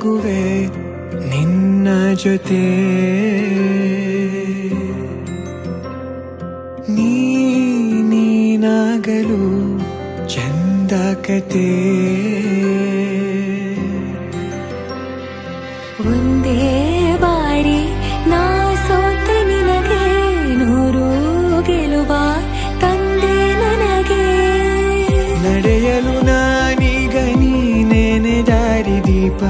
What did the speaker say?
ಹೋಗುವೆ ನಿನ್ನ ಜೊತೆ ನೀನಾಗಲು ಚಂದ ಕತೆ ಒಂದೇ ಬಾರಿ ನಾ ಸೋತ ನಿನಗೆ ನೂರು ಗೆಲುವ ತಂದೆ ನನಗೆ ನಡೆಯಲು ನಾನೀಗ ನೀನೇನೆ ದಾರಿ ದೀಪ